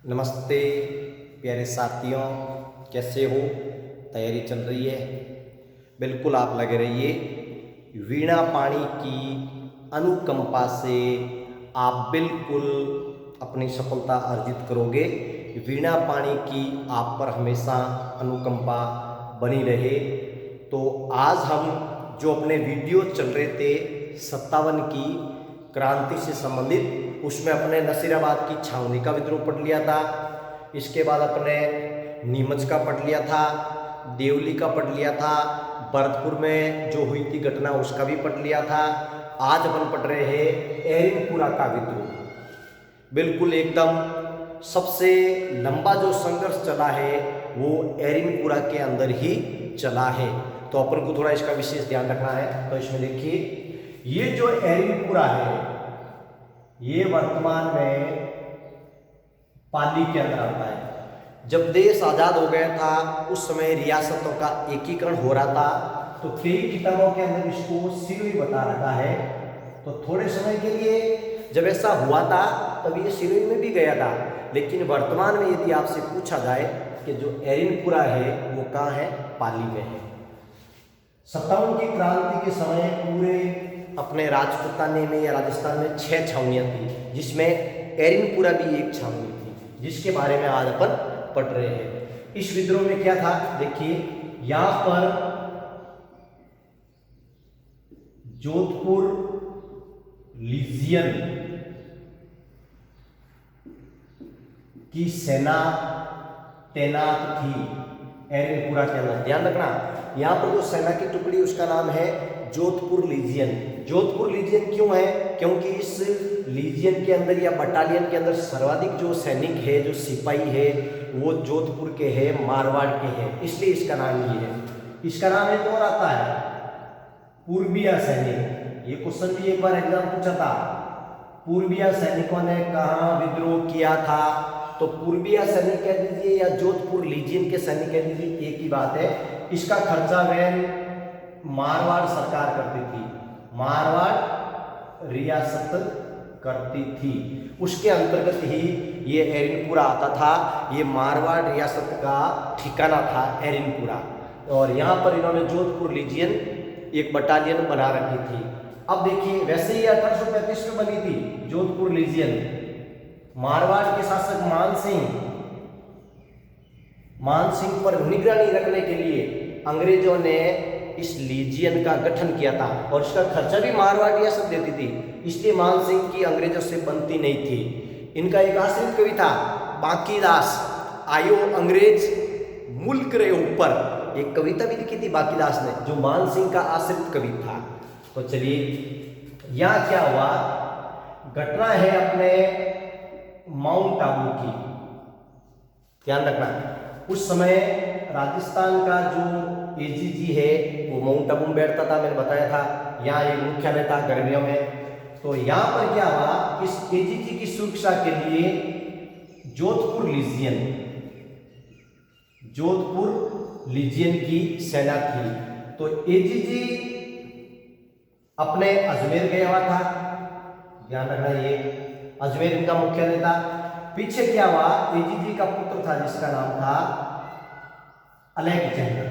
नमस्ते प्यारे साथियों, कैसे हो? तैयारी चल रही है? बिल्कुल आप लगे रहिए। वीणा पाणी की अनुकंपा से आप बिल्कुल अपनी सफलता अर्जित करोगे। वीणा पाणी की आप पर हमेशा अनुकंपा बनी रहे। तो आज हम जो अपने वीडियो चल रहे थे 57 की क्रांति से संबंधित, उसमें अपने नसीराबाद की छावनी का विद्रोह पढ़ लिया था। इसके बाद अपने नीमच का पढ़ लिया था, देवली का पढ़ लिया था, भरतपुर में जो हुई थी घटना उसका भी पढ़ लिया था। आज अपन पढ़ रहे हैं एरिनपुरा का विद्रोह। बिल्कुल एकदम सबसे लंबा जो संघर्ष चला है वो एरिनपुरा के अंदर ही चला है। तो अपन को थोड़ा इसका विशेष ध्यान रखना है। तो इसमें देखिए, ये जो एरिनपुरा है ये वर्तमान में पाली के अंदर आता है। जब देश आजाद हो गया था उस समय रियासतों का एकीकरण हो रहा था, तो कई किताबों के अंदर इसको सिरोही बता रखा है। तो थोड़े समय के लिए जब ऐसा हुआ था तब ये सिरोही में भी गया था, लेकिन वर्तमान में यदि आपसे पूछा जाए कि जो एरिनपुरा है वो कहाँ है, पाली में है। 57 की क्रांति के समय पूरे अपने राजपूताने में या राजस्थान में 6 छावनियां थी, जिसमें एरिनपुरा भी एक छावनी थी, जिसके बारे में आज अपन पढ़ रहे हैं। इस विद्रोह में क्या था, देखिए यहां पर जोधपुर लीजियन की सेना तैनात थी एरिनपुरा के अंदर। ध्यान रखना, यहां पर जो सेना की टुकड़ी उसका नाम है जोधपुर लीजियन। जोधपुर लीजियन क्यों है? क्योंकि इस लीजियन के अंदर या बटालियन के अंदर सर्वाधिक जो सैनिक है, जो सिपाही है, वो जोधपुर के हैं, मारवाड़ के हैं, इसलिए इसका नाम ये है। इसका नाम एक और आता है पूर्विया सैनिक। ये क्वेश्चन भी एक बार एग्जाम पूछा था, पूर्विया सैनिकों ने कहाँ विद्रोह किया था? तो पूर्विया सैनिक कह दीजिए या जोधपुर लीजियन के सैनिक कह दीजिए, एक ही बात है। इसका खर्चा वैन मारवाड़ सरकार करती थी, मारवाड़ रियासत करती थी, उसके अंतर्गत ही ये एरिनपुरा आता था। ये मारवाड़ रियासत का ठिकाना था एरिनपुरा, और यहाँ पर इन्होंने जोधपुर लीजियन एक बटालियन बना रखी थी। अब देखिए, वैसे ही 1835 में बनी थी जोधपुर लीजियन। मारवाड़ के शासक मान सिंह पर निगरानी रखने के लिए अंग्रेजों ने इस लीजियन का गठन किया था, और इसका खर्चा भी मारवाड़ रियासत देती थी, इसलिए मान सिंह की अंग्रेजों से बनती नहीं थी। इनका एक आश्रित कवि था बाकीदास, आयो अंग्रेज मुल्क रे ऊपर, एक कविता भी लिखी थी बाकीदास ने, जो मान सिंह का आश्रित कवि था। तो चलिए, यहां क्या हुआ, घटना है अपने माउंट आबू की। ध्यान रखना, उस समय राजस्थान का जो एजीजी है वो माउंट आबू में बैठता था, मैंने बताया था। यहाँ एक मुख्यालय था गर्मियों में। तो यहाँ पर क्या हुआ, इस एजीजी की सुरक्षा के लिए जोधपुर लीजियन की सेना थी। तो एजीजी अपने अजमेर गया हुआ था, ध्यान रखना, ये अजमेर इनका मुख्यालय था। पीछे क्या हुआ, एजीजी का पुत्र था जिसका नाम था अलेक्जेंडर।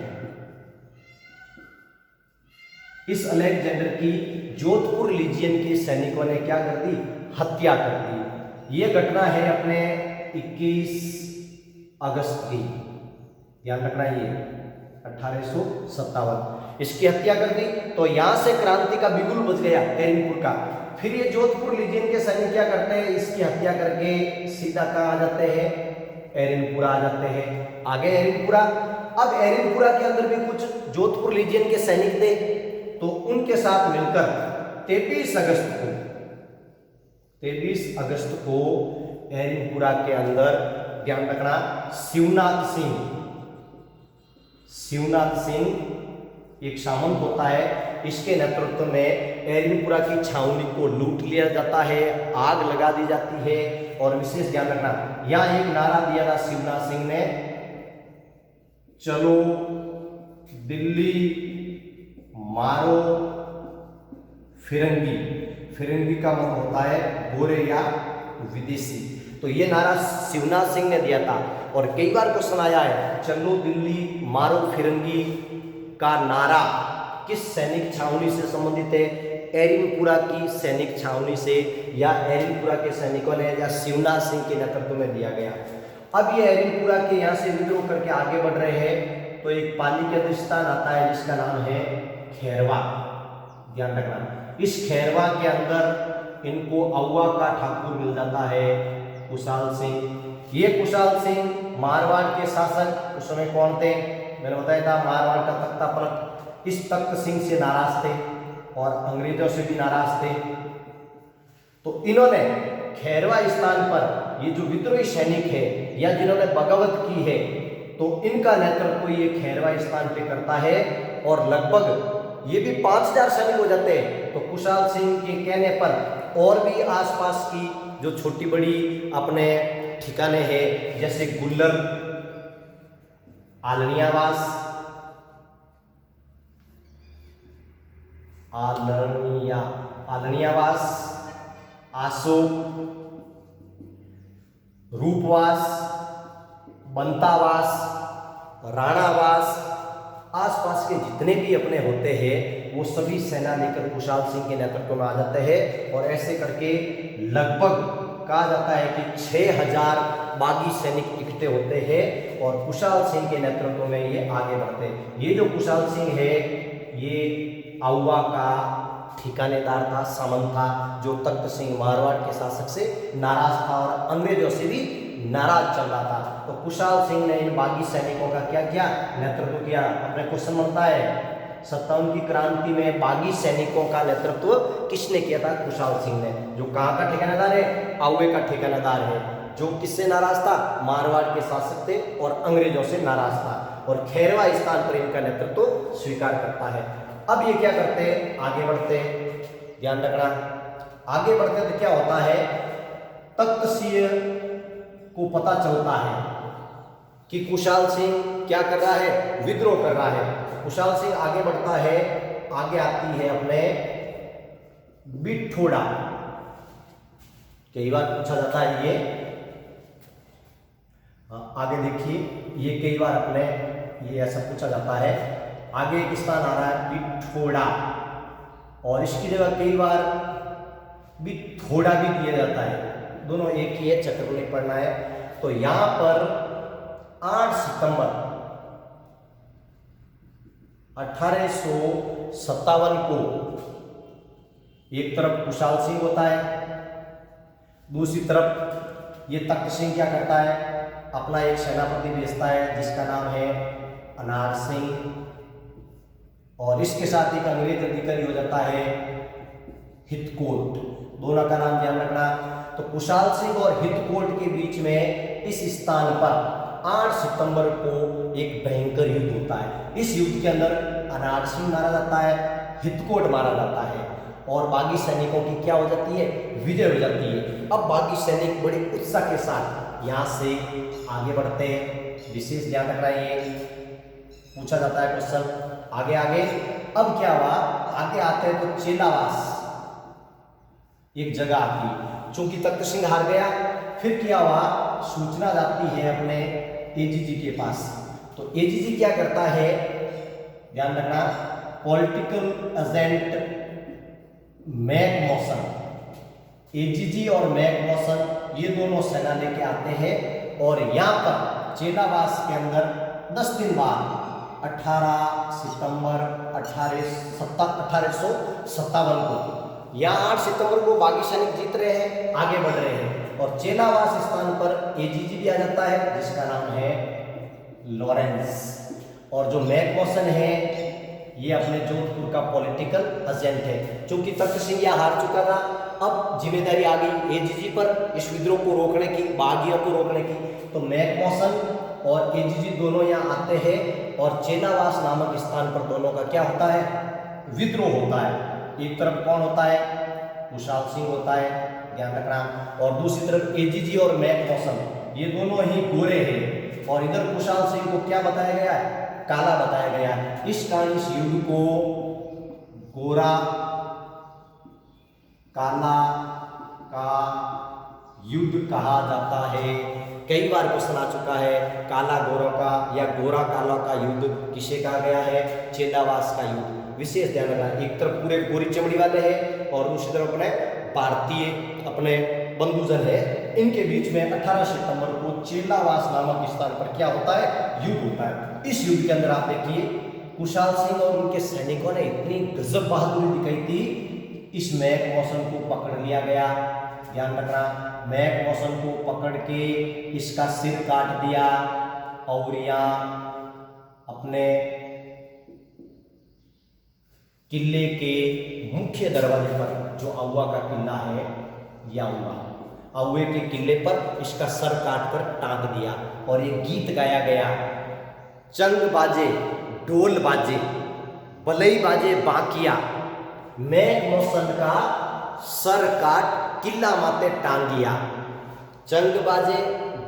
इस अलेक्जेंडर की जोधपुर लीजियन के सैनिकों ने क्या कर दी, हत्या कर दी। यह घटना है अपने 21 अगस्त की, ध्यान रखना, ये 1857 इसकी हत्या कर दी। तो यहां से क्रांति का बिगुल बज गया एरिनपुर का। फिर ये जोधपुर लीजियन के सैनिक क्या करते हैं, इसकी हत्या करके सीधा कहां आ जाते हैं, एरिनपुरा आ जाते हैं। आगे एरिनपुरा, अब एरिनपुरा के अंदर भी कुछ जोधपुर लीजियन के सैनिक थे, तो उनके साथ मिलकर 23 अगस्त को एरिनपुरा के अंदर, ध्यान रखना, शिवनाथ सिंह एक सामंत होता है, इसके नेतृत्व में एरिनपुरा की छावनी को लूट लिया जाता है, आग लगा दी जाती है। और विशेष ध्यान रखना, यहां एक नारा दिया था शिवनाथ सिंह ने, चलो दिल्ली मारो फिरंगी। फिरंगी का मतलब होता है गोरे या विदेशी। तो ये नारा शिवनाथ सिंह ने दिया था। और कई बार क्वेश्चन आया है, चलो दिल्ली मारो फिरंगी का नारा किस सैनिक छावनी से संबंधित है? एरिनपुरा की सैनिक छावनी से, या एरिनपुरा के सैनिकों ने या शिवनाथ सिंह के नेतृत्व में दिया गया। अब ये एरिनपुरा के यहाँ से विद्रोह करके आगे बढ़ रहे हैं, तो एक पाली के अधिष्ठान आता है जिसका नाम है खैरवा। ध्यान रखना, इस खैरवा के अंदर इनको औवा का ठाकुर मिल जाता है, कुशाल सिंह। ये कुशाल सिंह मारवाड़ के शासक उस समय कौन थे? मैंने बताया था मारवाड़ का तख्ता पलट। इस तख्त सिंह से नाराज थे और अंग्रेजों से भी नाराज थे। तो इन्होंने खैरवा स्थान पर ये जो विद्रोही सैनिक है या जिन्होंने बगावत की है, तो इनका नेतृत्व ये खैरवा स्थान पे करता है। और लगभग ये भी 5000 सैनिक हो जाते हैं। तो कुशाल सिंह के कहने पर और भी आसपास की जो छोटी बड़ी अपने ठिकाने हैं, जैसे गुल्लर, आलनियावास, आलनियावास, आशोक, रूपवास, बंतावास, राणावास, आसपास के जितने भी अपने होते हैं वो सभी सेना लेकर कुशाल सिंह के नेतृत्व में आ जाते हैं। और ऐसे करके लगभग कहा जाता है कि 6000 बागी सैनिक इकट्ठे होते हैं और कुशाल सिंह के नेतृत्व में ये आगे बढ़ते हैं। ये जो कुशाल सिंह है ये औवा का ठिकानेदार था, सामंत था, जो तख्त सिंह मारवाड़ के शासक से नाराज था और अंग्रेजों से भी नाराज चल रहा था। तो कुशाल सिंह ने इन बागी सैनिकों का क्या किया? नेतृत्व किया। अपने क्वेश्चन बनता है 57 की क्रांति में बागी सैनिकों का नेतृत्व किसने किया था? कुशाल सिंह ने, जो कहाँ का ठिकानेदार है? औवे का ठिकानेदार है, जो किससे नाराज था? मारवाड़ के शासक थे और अंग्रेजों से नाराज था। और खैरवा स्थान पर इनका नेतृत्व स्वीकार करता है। अब ये क्या करते हैं? आगे बढ़ते, ध्यान रखना, आगे बढ़ते तो क्या होता है, तख्त सिंह को पता चलता है कि कुशाल सिंह क्या कर रहा है? विद्रोह कर रहा है। कुशाल सिंह आगे बढ़ता है, आगे आती है अपने बिठोड़ा। कई बार पूछा जाता है ये, आगे देखिए, ये कई बार अपने ये ऐसा पूछा जाता है। आगे एक स्थान आ रहा है बिठोड़ा, और इसकी जगह कई बार बिठोड़ा भी दिया जाता है, दोनों एक ही है, चक्र नहीं पढ़ना है। तो यहां पर 8 सितंबर 1857 को एक तरफ कुशाल सिंह होता है, दूसरी तरफ ये तख्त सिंह क्या करता है? अपना एक सेनापति भेजता है जिसका नाम है अनार सिंह, और इसके साथ एक अंग्रेज अधिकारी हो जाता है हितकोट। दोनों का नाम ध्यान रखना। तो कुशाल सिंह और हितकोट के बीच में इस स्थान पर 8 सितंबर को एक भयंकर युद्ध होता है। इस युद्ध के अंदर अनार सिंह मारा जाता है, हितकोट मारा जाता है, और बागी सैनिकों की क्या हो जाती है? विजय हो जाती है। अब बागी सैनिक बड़े उत्साह के साथ यहाँ से आगे बढ़ते हैं। विशेष ध्यान रखना, ये पूछा जाता है क्वेश्चन। आगे आगे अब क्या हुआ? आगे आते हैं तो चेलावास एक जगह आती है। चूंकि तख्त सिंह हार गया, फिर क्या हुआ? सूचना जाती है अपने एजीजी के पास। तो एजीजी क्या करता है? ध्यान रखना, पॉलिटिकल एजेंट मैकमॉसन, एजीजी और मैकमॉसन ये दोनों सेना लेके आते हैं, और यहाँ पर चेलावास के अंदर 10 दिन बाद 18 सितंबर 1857 को, यहाँ 8 सितंबर को बागी सैनिक जीत रहे हैं, आगे बढ़ रहे हैं, और चेलावास स्थान पर एजीजी भी आ जाता है जिसका नाम है लॉरेंस। और जो मैकमॉसन है ये अपने जोधपुर का पॉलिटिकल एजेंट है। क्योंकि तख्त सिंह यहाँ हार चुका था, अब जिम्मेदारी आ गई एजीजी पर इस विद्रोह को रोकने की, बागियों को रोकने की। तो मैकमॉसन और एजीजी दोनों यहाँ आते हैं, और चेलावास नामक स्थान पर दोनों का क्या होता है? विद्रोह होता है। एक तरफ कौन होता है? कुशाल सिंह होता है, ध्यान रखना, और दूसरी तरफ एजीजी और मैकमॉसन, ये दोनों ही गोरे हैं, और इधर कुशाल सिंह को क्या बताया गया है? काला बताया गया है। इस कारण इस युद्ध को गोरा काला का युद्ध कहा जाता है? कई बार क्वेश्चन आ चुका है, काला गोरा का या गोरा काला का युद्ध किसे कहा गया है? चेलावास का युद्ध। विशेष ध्यान रखना, एक तरफ पूरे गोरी चमड़ी वाले हैं और दूसरी तरफ अपने भारतीय अपने बंधुजन है, इनके बीच में 18 सितंबर को चेलावास नामक स्थान पर क्या होता है? युद्ध होता है। इस युद्ध के अंदर आप देखिए कुशाल सिंह और उनके सैनिकों ने इतनी गजब बहादुरी दिखाई थी, इस मैक मौसन को पकड़ लिया गया। ध्यान रखना, मैक मौसन को पकड़ के इसका सिर काट दिया और यहाँ अपने किले के मुख्य दरवाजे पर, जो आउवा का किला है, या आउवे के किले पर इसका सर काटकर टांग दिया और ये गीत गाया गया, चंग बाजे ढोल बाजे बलई बाजे बाकिया, मैक मौसन का सर काट किला माते टांगिया। चंग बाजे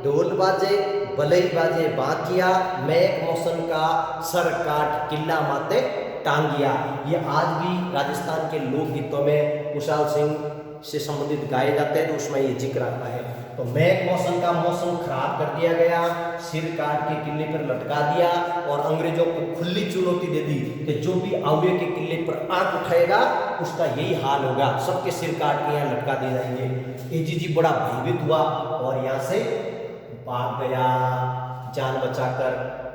ढोल बाजे बलई बाजे बाकिया, मैक मौसन का सर काट किला माते टांगिया। ये आज भी राजस्थान के लोकगीतों में कुशाल सिंह से संबंधित गाए जाते हैं, तो उसमें ये जिक्र आता है। तो मैक मौसन का मौसम खराब कर दिया गया, सिर काट के किले पर लटका दिया और अंग्रेजों को खुली चुनौती दे दी कि जो भी आउवे के किले पर आंख उठाएगा उसका यही हाल होगा, सबके सिर काट के यहाँ लटका दिए जाएंगे। एजीजी बड़ा भयभीत हुआ और यहाँ से भाग गया जान बचाकर,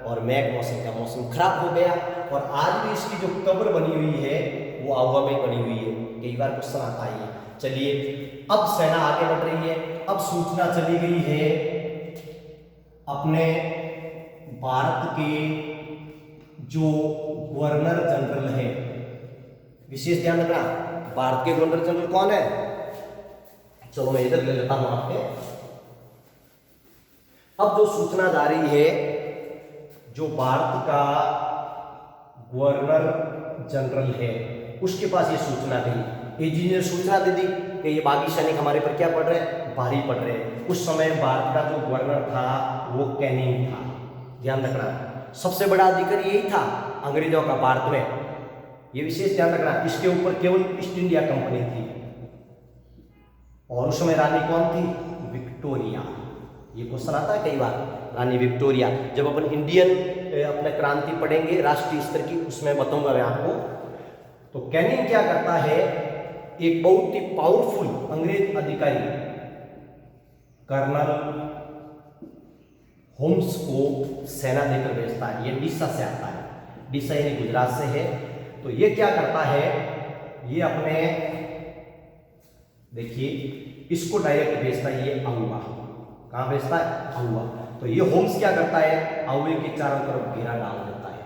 और मैक मौसन का मौसम खराब हो गया। और आज भी इसकी जो कब्र बनी हुई है वो आउवा में बनी हुई है। कई बार क्वेश्चन आता है। चलिए, अब सेना आगे बढ़ रही है, अब सूचना चली गई है अपने भारत के जो गवर्नर जनरल है, विशेष ध्यान रखना, भारत के गवर्नर जनरल कौन है? चलो मैं इधर ले लेता हूं आपके। अब जो सूचना जा रही है, जो भारत का गवर्नर जनरल है उसके पास ये सूचना गई, एजी ने सूचना दे दी कि ये बागी सैनिक हमारे पर क्या पड़ रहे हैं? भारी पड़ रहे हैं। उस समय भारत का जो गवर्नर था वो कैनिंग था। ध्यान रखना, सबसे बड़ा अधिकारी यही था अंग्रेजों का भारत में, ये विशेष ध्यान रखना। इसके ऊपर केवल ईस्ट इंडिया कंपनी थी और उस समय रानी कौन थी? विक्टोरिया। ये क्वेश्चन आता है कई बार, रानी विक्टोरिया। जब अपन इंडियन अपने क्रांति पढ़ेंगे राष्ट्रीय स्तर की, उसमें बताऊंगा मैं आपको। तो कैनिंग क्या करता है, एक बहुत ही पावरफुल अंग्रेज अधिकारी कर्नल होम्स को सेना देकर भेजता है। ये डीसा से आता है, डीसा यानी गुजरात से है। तो ये क्या करता है, ये अपने देखिए इसको डायरेक्ट भेजता है, ये आउवा। कहाँ भेजता है? आउवा। तो ये होम्स क्या करता है, आउवे के चारों तरफ घेरा डाल देता है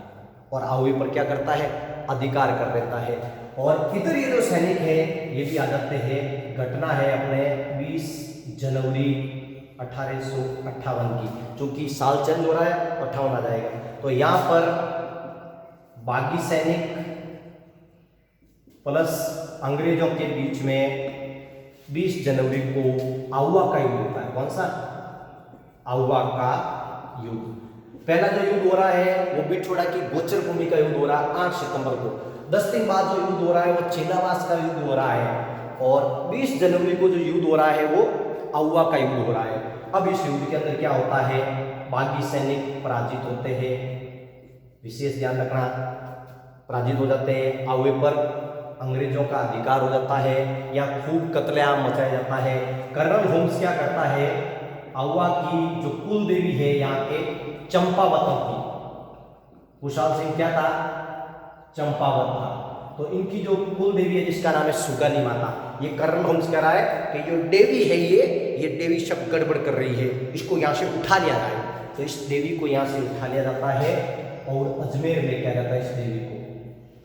और आउवे पर क्या करता है? अधिकार कर देता है। और इधर ये जो सैनिक है ये भी आ जाते हैं। घटना है अपने 20 जनवरी 1858 की, चूंकि साल चेंज हो रहा है 58 आ जाएगा। तो यहाँ पर बागी सैनिक प्लस अंग्रेजों के बीच में 20 जनवरी को आउवा का युद्ध होता है। कौन सा? आउवा का युद्ध। पहला जो युद्ध हो रहा है वो बिठोड़ा की गोचर भूमि का युद्ध हो रहा है 8 सितंबर को। 10 दिन बाद जो युद्ध हो रहा है वो चेलावास का युद्ध हो रहा है और 20 जनवरी को जो युद्ध हो रहा है वो आउवा का युद्ध हो रहा है। अब इस युद्ध के अंदर क्या होता है, बागी सैनिक पराजित होते हैं। विशेष ध्यान रखना, पराजित हो जाते हैं। आउवे पर अंग्रेजों का अधिकार हो जाता है, या खूब कत्लेआम मचाया जाता है। कर्नल होम्स क्या करता है, आउवा की जो कुल देवी है यहाँ के चंपावत थी। कुशाल सिंह क्या था? चंपावत था। तो इनकी जो कुल देवी है जिसका नाम है सुगाली माता, ये कर्नल होम्स कह रहा है कि जो देवी है ये देवी सब गड़बड़ कर रही है, इसको यहाँ से उठा लिया जाए। तो इस देवी को यहाँ से उठा लिया जाता है और अजमेर लेके आ जाता है इस देवी को।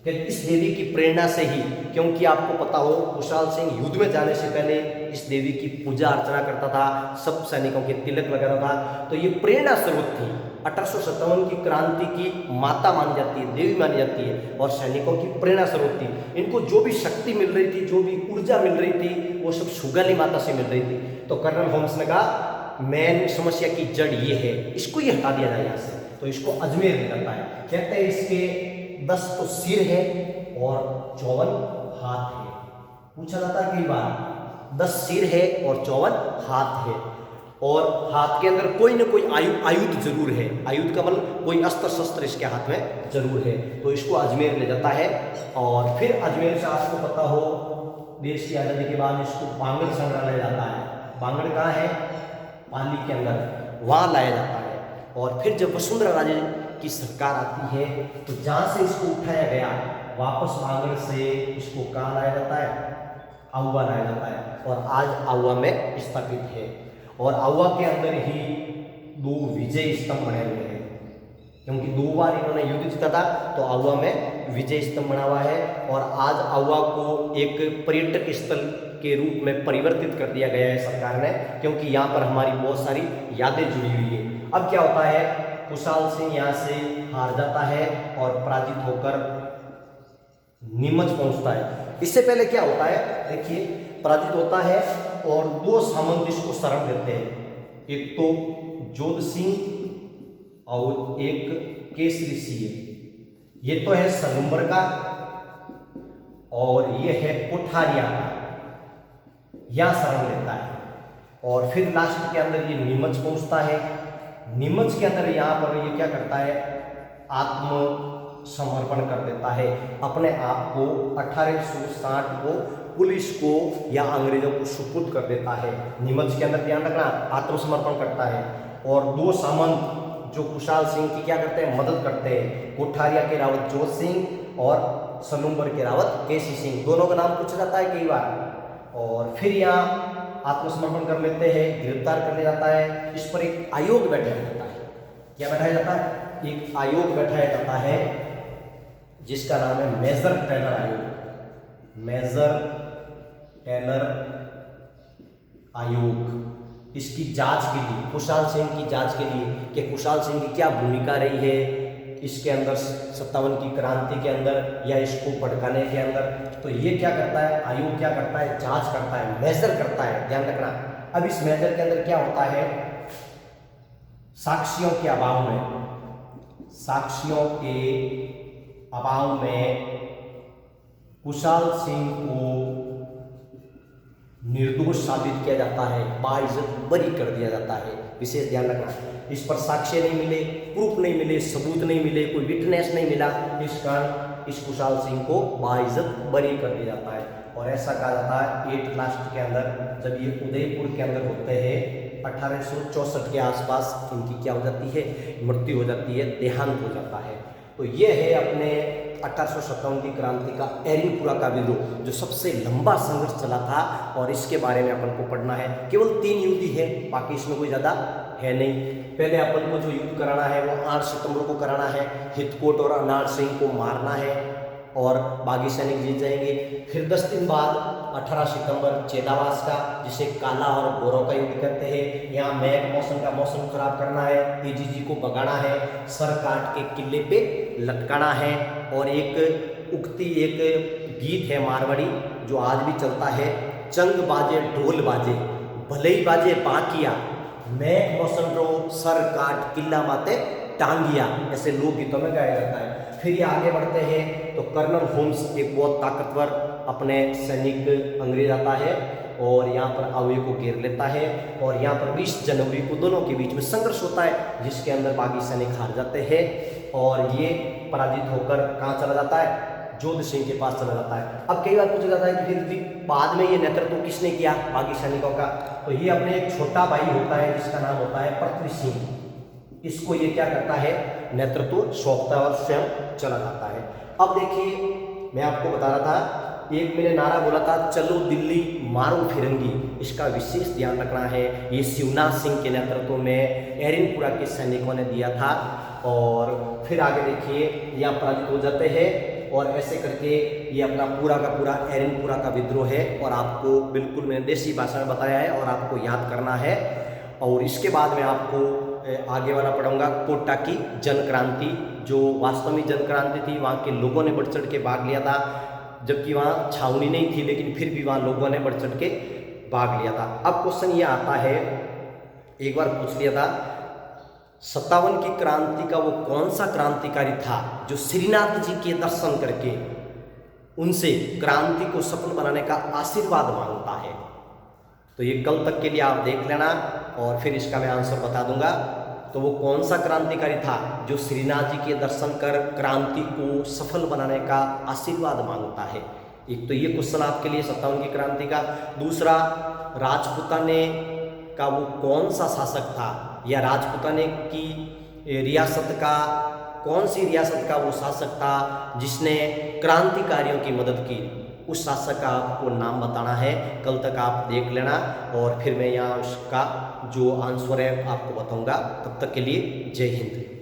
कि इस देवी की प्रेरणा से ही, क्योंकि आपको पता हो कुशाल सिंह युद्ध में जाने से पहले इस देवी की पूजा अर्चना करता था, सब सैनिकों के तिलक लगाता था। तो ये प्रेरणा स्रोत थी। 1857 की क्रांति की माता मानी जाती है, देवी मानी जाती है और सैनिकों की प्रेरणा स्रोत थी। इनको जो भी शक्ति मिल रही थी, जो भी ऊर्जा मिल रही थी, वो सब सुगाली माता से मिल रही थी। तो कर्नल होम्स ने कहा मेन समस्या की जड़ ये है, इसको ये हटा दिया जाए यहाँ से। तो इसको अजमेर ले जाता है। कहते हैं इसके 10 तो सिर है और 54 हाथ है। पूछा जाता है कई बार 10 सिर है और 54 हाथ है, और हाथ के अंदर कोई ना कोई आयुध जरूर है। आयुध का मतलब कोई अस्त्र शस्त्र इसके हाथ में जरूर है। तो इसको अजमेर ले जाता है, और फिर अजमेर से आपको पता हो देश की आज़ादी के बाद इसको बांगड़ संग्रहालय जाता है। बांगड़ कहाँ है? पाली के अंदर, वहाँ लाया जाता है। और फिर जब वसुंधरा राजे की सरकार आती है तो जहाँ से इसको उठाया गया वापस बांगड़ से इसको कहाँ लाया जाता है? आउवा लाया जाता है, और आज आउवा में स्थापित है। और आउवा के अंदर ही 2 विजय स्तंभ बने हुए हैं, क्योंकि 2 बार इन्होंने युद्ध जीता था, तो आउवा में विजय स्तंभ बना हुआ है। और आज आउवा को एक पर्यटक स्थल के रूप में परिवर्तित कर दिया गया है सरकार ने, क्योंकि यहाँ पर हमारी बहुत सारी यादें जुड़ी हुई है। अब क्या होता है, कुशाल सिंह यहाँ से हार जाता है और पराजित होकर नीमच पहुंचता है। इससे पहले क्या होता है, देखिए, पराजित होता है और 2 सामंत इसको शरण देते हैं, एक तो जोध सिंह और एक केसरी सिंह। ये तो है सलुम्बर का, और ये है कोठारिया का, यहाँ शरण लेता है। और फिर लास्ट के अंदर ये नीमच पहुंचता है। नीमच के अंदर यहाँ पर ये क्या करता है, आत्मसमर्पण कर देता है, अपने आप को 1860 को पुलिस को या अंग्रेजों को सुपुर्द कर देता है। नीमच के अंदर ध्यान रखना, आत्मसमर्पण करता है। और 2 सामंत जो कुशाल सिंह की क्या करते हैं, मदद करते हैं। कोठारिया के रावत जोध सिंह और सलुम्बर के रावत केसी सिंह, दोनों का नाम पूछा जाता है कई बार। और फिर यहाँ आत्मसमर्पण कर लेते हैं, गिरफ्तार कर लिया जाता है। इस पर एक आयोग बैठाया जाता है। क्या बैठाया जाता है? एक आयोग बैठाया जाता है जिसका नाम है मेजर टेलर आयोग। मेजर टेलर आयोग इसकी जांच के लिए, कुशाल सिंह की जांच के लिए कि कुशाल सिंह की क्या भूमिका रही है इसके अंदर 57 की क्रांति के अंदर या इसको भड़काने के अंदर। तो ये क्या करता है, आयोग क्या करता है, जांच करता है, मेजर करता है, ध्यान रखना। अब इस मेजर के अंदर क्या होता है, साक्ष्यों के अभाव में, साक्ष्यों के अभाव में कुशाल सिंह को निर्दोष साबित किया जाता है, बाइज्जत बरी कर दिया जाता है। विशेष ध्यान रखना, इस पर साक्ष्य नहीं मिले, प्रूफ नहीं मिले, सबूत नहीं मिले, कोई विटनेस नहीं मिला, इस कारण इस कुशाल सिंह को बाइज्जत बरी कर दिया जाता है। और ऐसा कहा जाता है 8 लास्ट के अंदर, जब ये उदयपुर के अंदर होते हैं 1864 के आसपास इनकी क्या हो जाती है, मृत्यु हो जाती है, देहांत हो जाता है। तो ये है अपने 1857 की क्रांति का एरिनपुरा का विद्रोह, जो सबसे लंबा संघर्ष चला था, और इसके बारे में अपन को पढ़ना है। केवल 3 युद्ध ही है, बाकी इसमें कोई ज़्यादा है नहीं। पहले अपन को जो युद्ध कराना है वो 8 सितंबर को कराना है, हितकोट और अनार सिंह को मारना है और बागी सैनिक जीत जाएंगे। फिर 10 दिन बाद 18 सितंबर चेदावास का, जिसे काला और गोरों का युद्ध कहते हैं। यहाँ मैक मौसम का मौसम खराब करना है, एजीजी को भगाना है, सर काट के किले पे लटकाना है। और एक उक्ति, एक गीत है मारवाड़ी जो आज भी चलता है, चंग बाजे ढोल बाजे भले ही बाजे बाकिया, मैक मौसम रो सर काट किला माते टांगिया, ऐसे लोकगीतों में गाया जाता है। फिर ये आगे बढ़ते हैं तो कर्नल होम्स एक बहुत ताकतवर अपने सैनिक अंग्रेज आता है और यहाँ पर आवे को घेर लेता है। और यहाँ पर 20 जनवरी को दोनों के बीच में संघर्ष होता है, जिसके अंदर बागी सैनिक हार जाते हैं और ये पराजित होकर कहाँ चला जाता है, जोध सिंह के पास चला जाता है। अब कई बार पूछा जाता है कि फिर बाद में ये नेतृत्व किसने किया बागी सैनिकों का, तो ये अपने एक छोटा भाई होता है जिसका नाम होता है पृथ्वी सिंह, इसको ये क्या करता है, नेतृत्व सौंपता है और स्वयं चला जाता है। अब देखिए मैं आपको बता रहा था, एक मैंने नारा बोला था, चलो दिल्ली मारो फिरंगी, इसका विशेष ध्यान रखना है। ये शिवनाथ सिंह के नेतृत्व में एरिनपुरा के सैनिकों ने दिया था। और फिर आगे देखिए यहाँ पराजित हो जाते हैं और ऐसे करके ये अपना पूरा का पूरा एरिनपुरा का विद्रोह है। और आपको बिल्कुल मैंने देसी भाषा में बताया है और आपको याद करना है। और इसके बाद में आपको आगे वाला पढ़ूंगा कोटा की जन क्रांति, जो वास्तव में जन क्रांति थी, वहाँ के लोगों ने बढ़ चढ़ के भाग लिया था, जबकि वहाँ छावनी नहीं थी, लेकिन फिर भी वहाँ लोगों ने बढ़ चढ़ के भाग लिया था। अब क्वेश्चन ये आता है, एक बार पूछ लिया था, 57 की क्रांति का वो कौन सा क्रांतिकारी था जो श्रीनाथ जी के दर्शन करके उनसे क्रांति को सफल बनाने का आशीर्वाद मांगता है। तो ये कल तक के लिए आप देख लेना और फिर इसका मैं आंसर बता दूंगा। तो वो कौन सा क्रांतिकारी था जो श्रीनाथ जी के दर्शन कर क्रांति को सफल बनाने का आशीर्वाद मांगता है। एक तो ये क्वेश्चन आपके लिए 57 की क्रांति का। दूसरा, राजपूताने का वो कौन सा शासक था, या राजपूताने की रियासत का कौन सी रियासत का वो शासक था जिसने क्रांतिकारियों की मदद की। उस शासक का आपको नाम बताना है। कल तक आप देख लेना और फिर मैं यहाँ उसका जो आंसर है आपको बताऊंगा। तब तक के लिए जय हिंद।